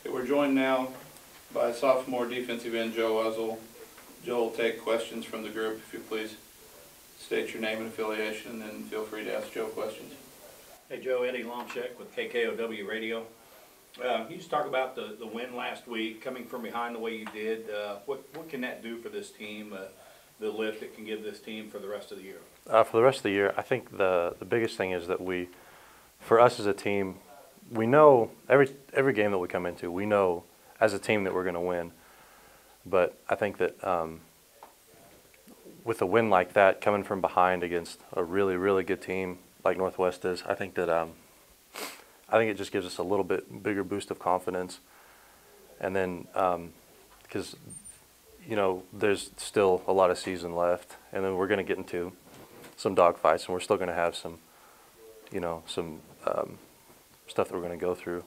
Okay, we're joined now by sophomore defensive end Joe Uzzel. Joe will take questions from the group. If you please state your name and affiliation, and then feel free to ask Joe questions. Hey Joe, Eddie Lomchek with KKOW Radio. You just talk about the win last week, coming from behind the way you did. What can that do for this team, the lift it can give this team for the rest of the year? For the rest of the year, I think the biggest thing is that for us as a team, we know every game that we come into, we know as a team that we're going to win. But I think that with a win like that, coming from behind against a really, really good team like Northwest is, I think it just gives us a little bit bigger boost of confidence. And then because there's still a lot of season left, and then we're going to get into some dogfights, and we're still going to have some stuff that we're going to go through.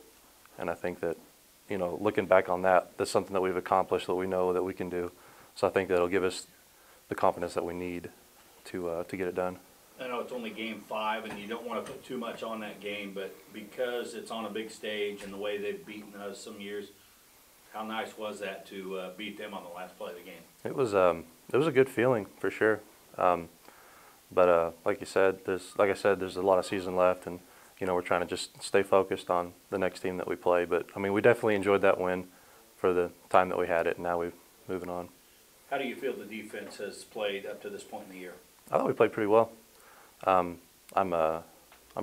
And I think that, looking back on that, that's something that we've accomplished that we know that we can do. So I think that'll give us the confidence that we need to get it done. I know it's only game 5, and you don't want to put too much on that game, but because it's on a big stage and the way they've beaten us some years, how nice was that to beat them on the last play of the game? It was a good feeling for sure. But like I said, there's a lot of season left, and we're trying to just stay focused on the next team that we play. But I mean, we definitely enjoyed that win for the time that we had it, and now we're moving on. How do you feel the defense has played up to this point in the year? I thought we played pretty well. I'm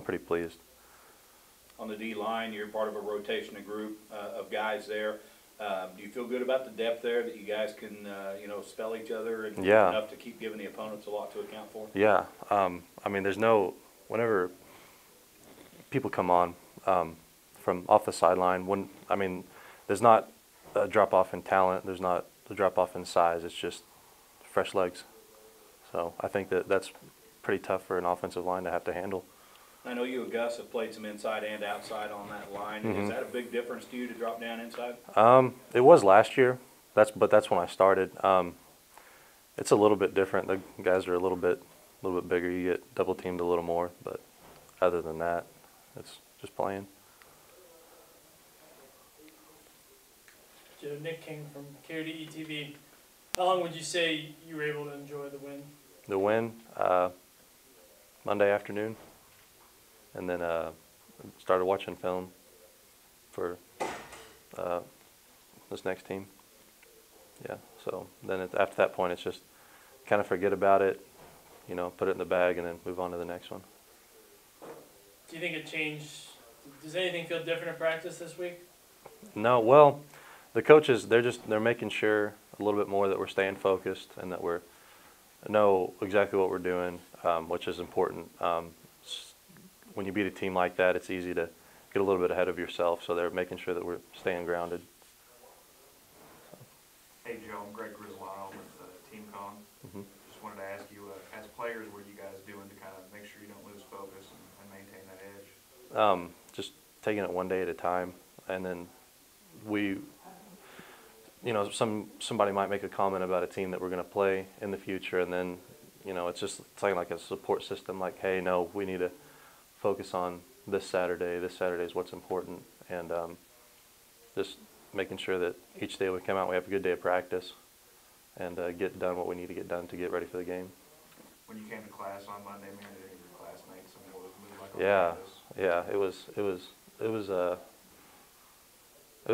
pretty pleased. On the D line, you're part of a rotation, a group of guys there. Do you feel good about the depth there, that you guys can spell each other and enough to keep giving the opponents a lot to account for? Yeah. I mean, whenever people come on from off the sideline, there's not a drop off in talent. There's not a drop off in size. It's just fresh legs. So I think that's pretty tough for an offensive line to have to handle. I know you and Gus have played some inside and outside on that line. Mm-hmm. Is that a big difference to you to drop down inside? It was last year. But that's when I started. It's a little bit different. The guys are a little bit bigger. You get double teamed a little more. But other than that, it's just playing. Joe, Nick King from KODE TV. How long would you say you were able to enjoy the win? The win, Monday afternoon, and then started watching film for this next team. Yeah, so then after that point, it's just kind of forget about it, put it in the bag, and then move on to the next one. Do you think it changed? Does anything feel different in practice this week? No, well, the coaches, they're making sure a little bit more that we're staying focused and that we know exactly what we're doing, which is important. When you beat a team like that, it's easy to get a little bit ahead of yourself, so they're making sure that we're staying grounded. Hey Joe, I'm Greg Griswold with Team Con. Mm-hmm. Just wanted to ask you, as players, what are you guys doing to kind of make sure you don't lose focus and maintain that edge? Just taking it one day at a time, and then somebody might make a comment about a team that we're going to play in the future, and then it's just something like a support system, like, hey, no, we need to focus on this Saturday. This Saturday is what's important, and just making sure that each day we come out, we have a good day of practice, and get done what we need to get done to get ready for the game. When you came to class on Monday, man, did any of your classmates move like Yeah, it was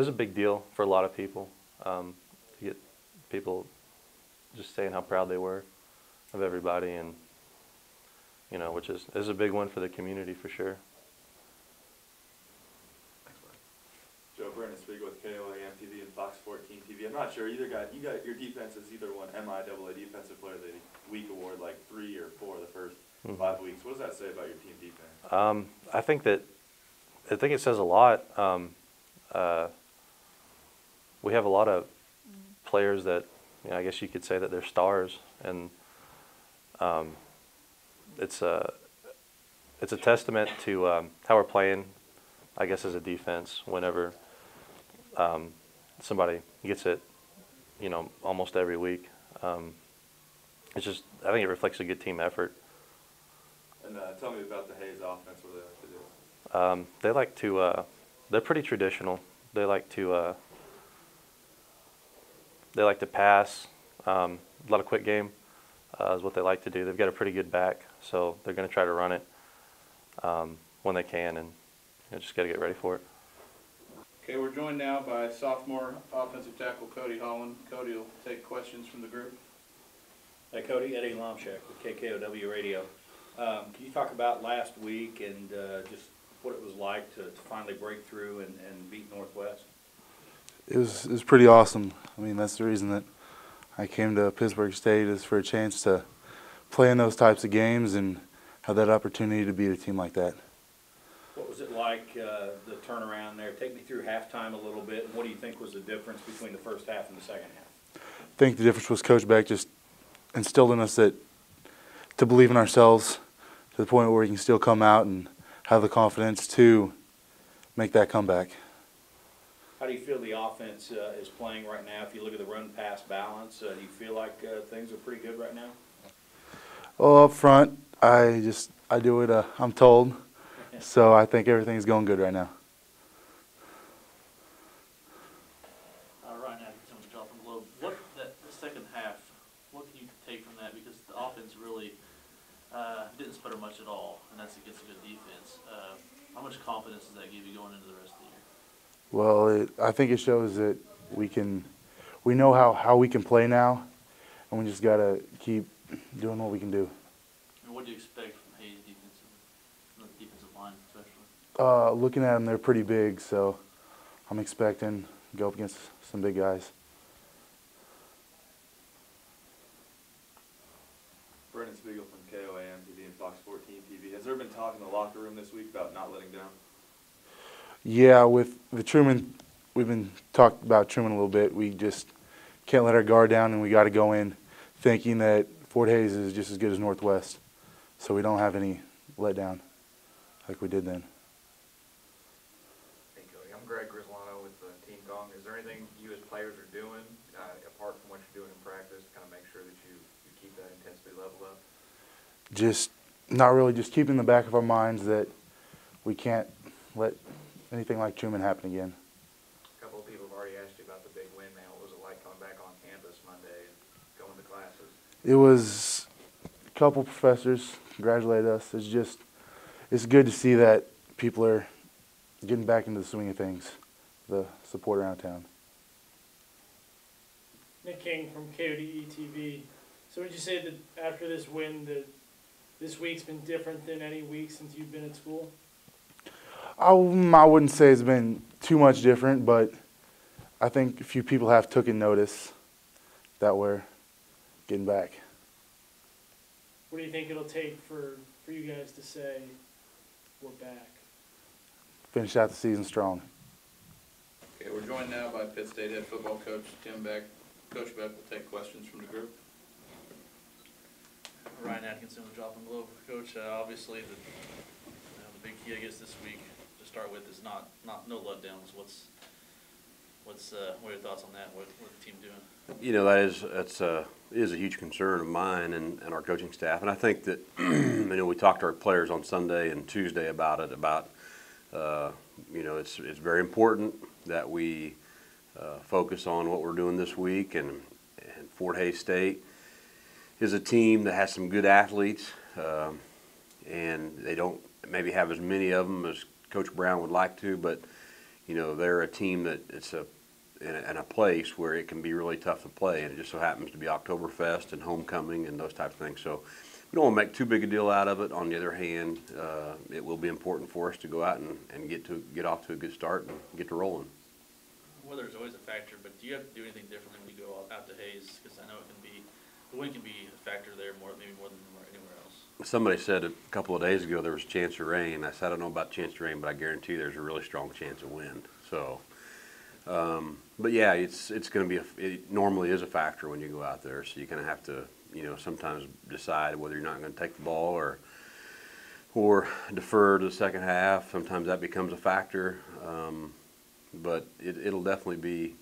a big deal for a lot of people, to get people just saying how proud they were of everybody, and which is a big one for the community for sure. Thanks, bud. Joe, Brandon Spiegel with KOAM TV and Fox 14 TV. I'm not sure, you got your defense has either won MIAA Defensive Player of the Week award like 3 or 4 of the first 5 weeks. What does that say about your team defense? I think it says a lot. We have a lot of players that, I guess you could say that they're stars, and it's a testament to how we're playing, I guess, as a defense. Whenever somebody gets it, almost every week, I think it reflects a good team effort. And tell me about the Hayes offense. What do they like to do? They like to. They're pretty traditional. They like to pass. A lot of quick game is what they like to do. They've got a pretty good back, so they're going to try to run it when they can, and just got to get ready for it. Okay, we're joined now by sophomore offensive tackle Cody Holland. Cody will take questions from the group. Hey Cody, Eddie Lomchek with KKOW Radio. Can you talk about last week and just what it was like to finally break through and beat Northwest? It was pretty awesome. I mean, that's the reason that I came to Pittsburgh State, is for a chance to play in those types of games and have that opportunity to beat a team like that. What was it like, the turnaround there? Take me through halftime a little bit. What do you think was the difference between the first half and the second half? I think the difference was Coach Beck just instilled in us that to believe in ourselves to the point where we can still come out and have the confidence to make that comeback. How do you feel the offense is playing right now? If you look at the run-pass balance, do you feel like things are pretty good right now? Well, up front, I do what I'm told, so I think everything's going good right now. Right now, someone's dropping globe. What the second half? What can you take from that? Because the offense really didn't sputter much at all, and that's against a good defense. How much confidence does that give you going into the rest of the year? Well, I think it shows that we know how we can play now, and we just got to keep doing what we can do. And what do you expect from Hayes' defensive line, especially? Looking at them, they're pretty big, so I'm expecting to go up against some big guys. Brennan Spiegel from KOAM TV and Fox 14 TV. Has there been talk in the locker room this week about not letting down? Yeah, with the Truman, we've been talking about Truman a little bit. We just can't let our guard down, and we got to go in thinking that Fort Hays is just as good as Northwest, so we don't have any letdown like we did then. Hey Cody, I'm Greg Grislano with Team Gong. Is there anything you as players are doing, apart from what you're doing in practice, to kind of make sure that you keep that intensity level up? Just not really, just keep in the back of our minds that we can't let anything like Truman happen again. A couple of people have already asked you about the big win, man. What was it like coming back on campus Monday and going to classes? It was a couple professors congratulated us. It's good to see that people are getting back into the swing of things, the support around town. Nick King from KODE TV. So would you say that after this win, that this week's been different than any week since you've been at school? I wouldn't say it's been too much different, but I think a few people have taken notice that we're getting back. What do you think it'll take for you guys to say we're back? Finish out the season strong. Okay, we're joined now by Pitt State head football coach Tim Beck. Coach Beck will take questions from the group. Ryan Atkinson with Dropping Globe. Coach, obviously the big key, I guess, this week to start with is no letdowns. What are your thoughts on that? What the team doing? You know, that's is a huge concern of mine and our coaching staff, and I think that we talked to our players on Sunday and Tuesday about it. It's very important that we focus on what we're doing this week, and Fort Hays State is a team that has some good athletes, and they don't maybe have as many of them as Coach Brown would like to, but they're a team that it's in a place where it can be really tough to play, and it just so happens to be Oktoberfest and homecoming and those types of things. So we don't want to make too big a deal out of it. On the other hand, it will be important for us to go out and get off to a good start and get to rolling. Weather is always a factor, but do you have to do anything differently when you go out to Hayes? Because I know the wind can be a factor there maybe more than anywhere else. Somebody said a couple of days ago there was a chance of rain. I said I don't know about chance of rain, but I guarantee you there's a really strong chance of wind. So, but yeah, it's going to be it normally is a factor when you go out there. So you kind of have to sometimes decide whether you're not going to take the ball or defer to the second half. Sometimes that becomes a factor, but it'll definitely be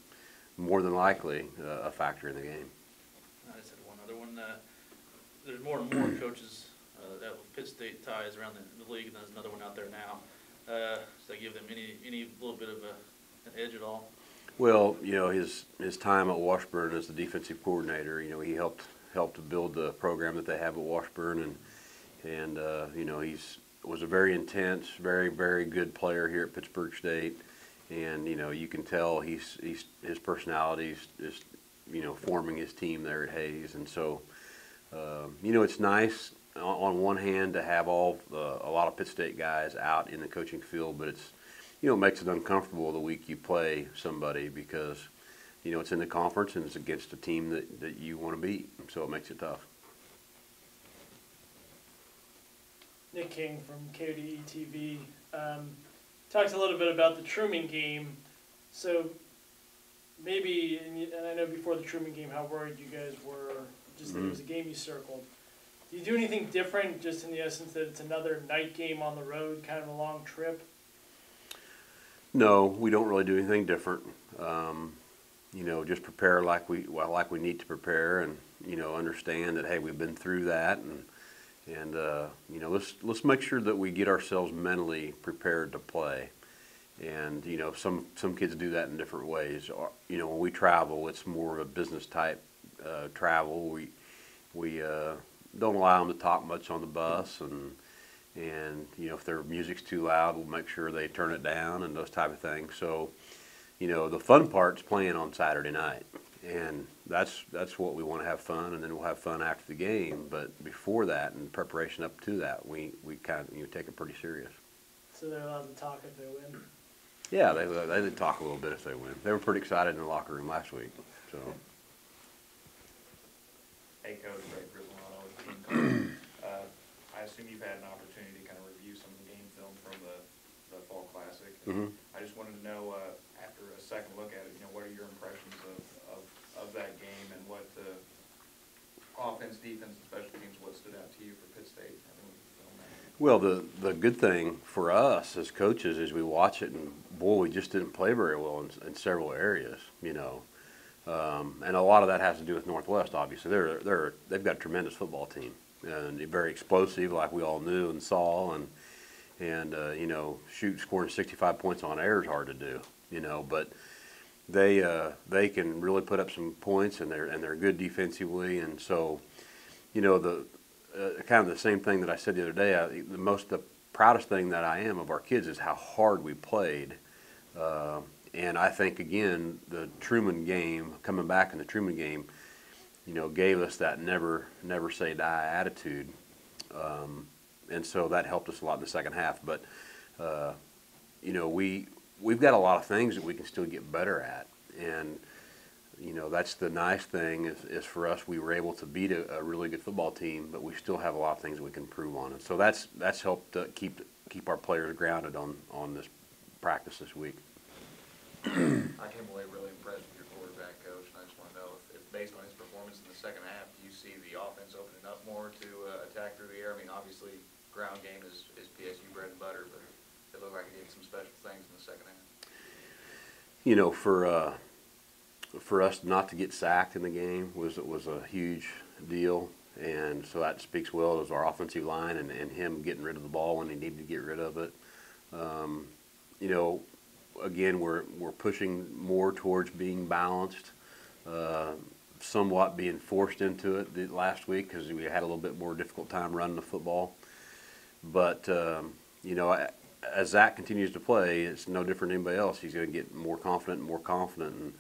more than likely a factor in the game. I just had one other one. There's more and more coaches that with Pitt State ties around the league, and there's another one out there now. Does that give them any little bit of a and edge it all? Well, his time at Washburn as the defensive coordinator, he helped to build the program that they have at Washburn, and he's was a very intense, very, very good player here at Pittsburgh State, and you can tell his personality is forming his team there at Hayes, and so it's nice on one hand to have a lot of Pitt State guys out in the coaching field, but it's it makes it uncomfortable the week you play somebody because it's in the conference and it's against a team that you want to beat, so it makes it tough. Nick King from Cody TV talked a little bit about the Truman game. So maybe, and I know before the Truman game how worried you guys were, just that it was a game you circled. Do you do anything different, just in the essence that it's another night game on the road, kind of a long trip? No, we don't really do anything different. Just prepare like we need to prepare, and understand that hey, we've been through that, and let's make sure that we get ourselves mentally prepared to play. And some kids do that in different ways. When we travel, it's more of a business type travel. We don't allow them to talk much on the bus, and if their music's too loud, we'll make sure they turn it down and those type of things. So the fun part's playing on Saturday night, and that's what we want to have fun, and then we'll have fun after the game. But before that, and preparation up to that, we kind of take it pretty serious. So they're allowed to talk if they win? Yeah, they did talk a little bit if they win. They were pretty excited in the locker room last week. So. Hey, Coach, Ray Grizzlano with Team College. I assume you've had an opportunity to kind of review some of the game film from the Fall Classic. Mm-hmm. I just wanted to know, after a second look at it, what are your impressions of that game, and what offense, defense, and special teams, what stood out to you for Pitt State? Well, the good thing for us as coaches is we watch it, and boy, we just didn't play very well in several areas, and a lot of that has to do with Northwest. Obviously, they've got a tremendous football team, and they're very explosive, like we all knew and saw, and scoring 65 points on air is hard to do, but they can really put up some points, and they're good defensively, and so kind of the same thing that I said the other day. The proudest thing that I am of our kids is how hard we played. And I think, again, the Truman game, coming back in the Truman game, gave us that never say die attitude. And so that helped us a lot in the second half. But, we've got a lot of things that we can still get better at. And, that's the nice thing is for us, we were able to beat a really good football team, but we still have a lot of things we can improve on. And so that's helped keep our players grounded on this practice this week. I came away really impressed with your quarterback, Coach, and I just want to know if based on his performance in the second half, do you see the offense opening up more to attack through the air? I mean, obviously, ground game is PSU bread and butter, but it looked like he did some special things in the second half. For us not to get sacked in the game was a huge deal, and so that speaks well as our offensive line and him getting rid of the ball when he needed to get rid of it. Again, we're pushing more towards being balanced, somewhat being forced into it last week because we had a little bit more difficult time running the football. But as Zach continues to play, it's no different than anybody else. He's going to get more confident and more confident. And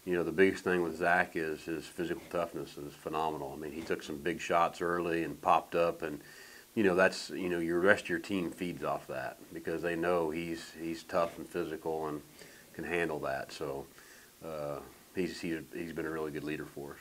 the biggest thing with Zach is his physical toughness is phenomenal. I mean, he took some big shots early and popped up, and that's your rest of your team feeds off that because they know he's tough and physical and can handle that. So he's been a really good leader for us.